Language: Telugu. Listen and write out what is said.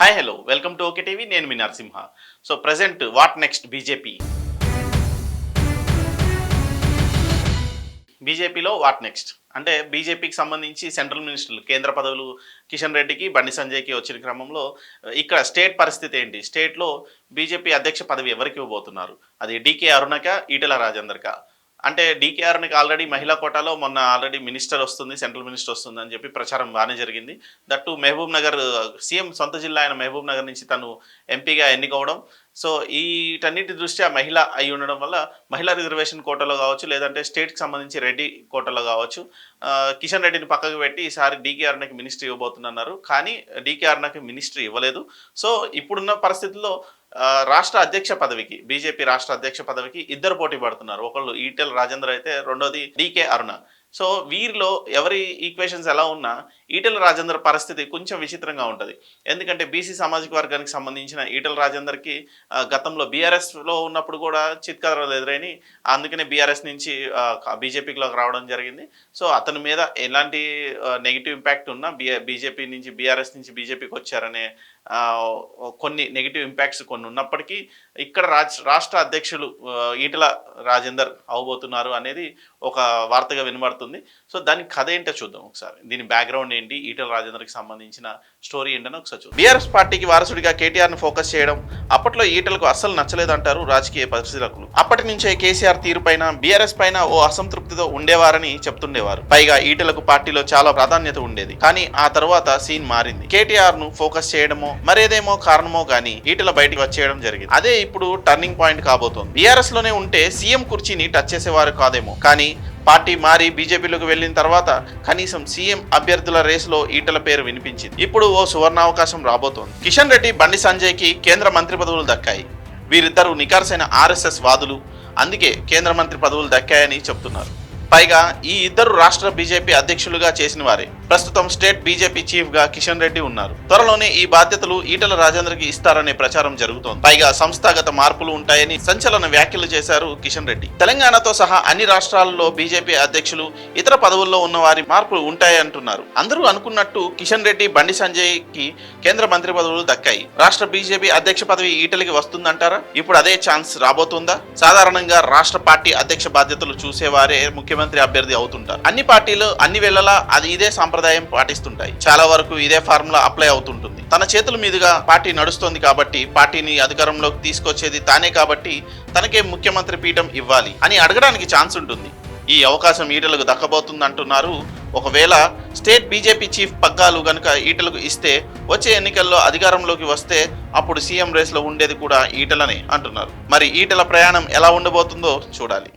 Hi hello welcome to okay TV. నేను మీ Narasimha. So present what next బీజేపీలో వాట్ నెక్స్ట్ అంటే బీజేపీకి సంబంధించి సెంట్రల్ మినిస్టర్లు కేంద్ర పదవులు కిషన్ రెడ్డికి బండి సంజయ్కి వచ్చిన క్రమంలో ఇక్కడ స్టేట్ పరిస్థితి ఏంటి, స్టేట్లో బీజేపీ అధ్యక్ష పదవి ఎవరికి ఇవ్వబోతున్నారు? అది డీకే అరుణక, ఈటెల రాజేందర్కా? అంటే డీకే అరుణకి ఆల్రెడీ మహిళా కోటాలో మొన్న ఆల్రెడీ మినిస్టర్ వస్తుంది, సెంట్రల్ మినిస్టర్ వస్తుంది అని చెప్పి ప్రచారం బాగానే జరిగింది. దట్టు మహబూబ్ నగర్ సీఎం సొంత జిల్లా అయిన మహబూబ్ నగర్ నుంచి తను ఎంపీగా ఎన్నికవడం. సో వీటన్నిటి దృష్ట్యా మహిళ అయి ఉండడం వల్ల మహిళా రిజర్వేషన్ కోటాలో కావచ్చు, లేదంటే స్టేట్కి సంబంధించి రెడ్డి కోటాలో కావచ్చు, కిషన్ రెడ్డిని పక్కకు పెట్టి ఈసారి డీకే అరుణకి మినిస్ట్రీ ఇవ్వబోతున్నారు. కానీ డీకే అరుణకి మినిస్ట్రీ ఇవ్వలేదు. సో ఇప్పుడున్న పరిస్థితుల్లో రాష్ట్ర అధ్యక్ష పదవికి, బీజేపీ రాష్ట్ర అధ్యక్ష పదవికి ఇద్దరు పోటీ పడుతున్నారు. ఒకళ్ళు ఈటెల రాజేందర్ అయితే, రెండోది డీకే అరుణ. సో వీరిలో ఎవరి ఈక్వేషన్స్ ఎలా ఉన్నా ఈటెల రాజేందర్ పరిస్థితి కొంచెం విచిత్రంగా ఉంటుంది. ఎందుకంటే బీసీ సామాజిక వర్గానికి సంబంధించిన ఈటెల రాజేందర్కి గతంలో బీఆర్ఎస్లో ఉన్నప్పుడు కూడా చిత్కారాలు ఎదురైని, అందుకనే బీఆర్ఎస్ నుంచి బీజేపీలోకి రావడం జరిగింది. సో అతని మీద ఎలాంటి నెగిటివ్ ఇంపాక్ట్ ఉన్నా బీజేపీ నుంచి బీఆర్ఎస్ నుంచి బీజేపీకి వచ్చారనే కొన్ని నెగిటివ్ ఇంపాక్ట్స్ కొన్ని ఉన్నప్పటికీ ఇక్కడ రాష్ట్ర అధ్యక్షులు ఈటెల రాజేందర్ అవబోతున్నారు అనేది ఒక వార్తగా వినబడుతుంది. సో దాని కథ ఏంటో చూద్దాం ఒకసారి. దీని బ్యాక్గ్రౌండ్ ఏంటి, ఈటెల రాజేందర్కి సంబంధించిన స్టోరీ ఏంటని ఒకసారి చూద్దాం. బీఆర్ఎస్ పార్టీకి వారసుడిగా కేటీఆర్ను ఫోకస్ చేయడం అప్పట్లో ఈటెలకు అస్సలు నచ్చలేదంటారు రాజకీయ పరిశీలకులు. అప్పటి నుంచే కేసీఆర్ తీరు పైన, బీఆర్ఎస్ పైన ఓ అసంతృప్తితో ఉండేవారని చెప్తుండేవారు. పైగా ఈటెలకు పార్టీలో చాలా ప్రాధాన్యత ఉండేది. కానీ ఆ తర్వాత సీన్ మారింది. కేటీఆర్ ను ఫోకస్ చేయడమో మరేదేమో కారణమో గానీ ఈటెల బయటికి వచ్చేయడం జరిగింది. అదే ఇప్పుడు టర్నింగ్ పాయింట్ కాబోతోంది. బీఆర్ఎస్ లోనే ఉంటే సీఎం కుర్చీని టచ్ చేసేవారు కాదేమో, కానీ పార్టీ మారి బీజేపీలోకి వెళ్ళిన తర్వాత కనీసం సీఎం అభ్యర్థుల రేసులో ఈటెల పేరు వినిపించింది. ఇప్పుడు ఓ సువర్ణావకాశం రాబోతోంది. కిషన్ రెడ్డి, బండి సంజయ్కి కేంద్ర మంత్రి పదవులు దక్కాయి. వీరిద్దరూ నికార్సైన ఆర్ఎస్ఎస్ వాదులు, అందుకే కేంద్ర మంత్రి పదవులు దక్కాయని చెప్తున్నారు. పైగా ఈ ఇద్దరు రాష్ట్ర బీజేపీ అధ్యక్షులుగా చేసిన వారే. ప్రస్తుతం స్టేట్ బీజేపీ చీఫ్ గా కిషన్ రెడ్డి ఉన్నారు. త్వరలోనే ఈ బాధ్యతలు ఈటెల రాజేందర్కి ఇస్తారనే ప్రచారం జరుగుతోంది. పైగా సంస్థాగత మార్పులు ఉంటాయని సంచలన వ్యాఖ్యలు చేశారు కిషన్ రెడ్డి. తెలంగాణతో సహా అన్ని రాష్ట్రాలలో బీజేపీ అధ్యక్షులు, ఇతర పదవుల్లో ఉన్న వారి మార్పులు ఉంటాయంటున్నారు. అందరూ అనుకున్నట్టు కిషన్ రెడ్డి, బండి సంజయ్ కి కేంద్ర మంత్రి పదవులు దక్కాయి. రాష్ట్ర బీజేపీ అధ్యక్ష పదవి ఈటెలకి వస్తుందంటారా? ఇప్పుడు అదే ఛాన్స్ రాబోతుందా? సాధారణంగా రాష్ట్ర పార్టీ అధ్యక్ష బాధ్యతలు చూసేవారే ముఖ్యమంత్రి అభ్యర్థి అవుతుంటారు. అన్ని పార్టీలు అన్ని వేళలా ఇదే సాంప్రదాయం పాటిస్తుంటాయి. చాలా వరకు ఇదే ఫార్ములా అప్లై అవుతుంటుంది. తన చేతుల మీదుగా పార్టీ నడుస్తోంది కాబట్టి, పార్టీని అధికారంలోకి తీసుకొచ్చేది తానే కాబట్టి తనకే ముఖ్యమంత్రి పీఠం ఇవ్వాలి అని అడగడానికి ఛాన్స్ ఉంటుంది. ఈ అవకాశం ఈటెలకు దక్కబోతుంది అంటున్నారు. ఒకవేళ స్టేట్ బీజేపీ చీఫ్ పగ్గాలు గనుక ఈటెలకు ఇస్తే, వచ్చే ఎన్నికల్లో అధికారంలోకి వస్తే అప్పుడు సీఎం రేస్లో ఉండేది కూడా ఈటెలనే అంటున్నారు. మరి ఈటెల ప్రయాణం ఎలా ఉండబోతుందో చూడాలి.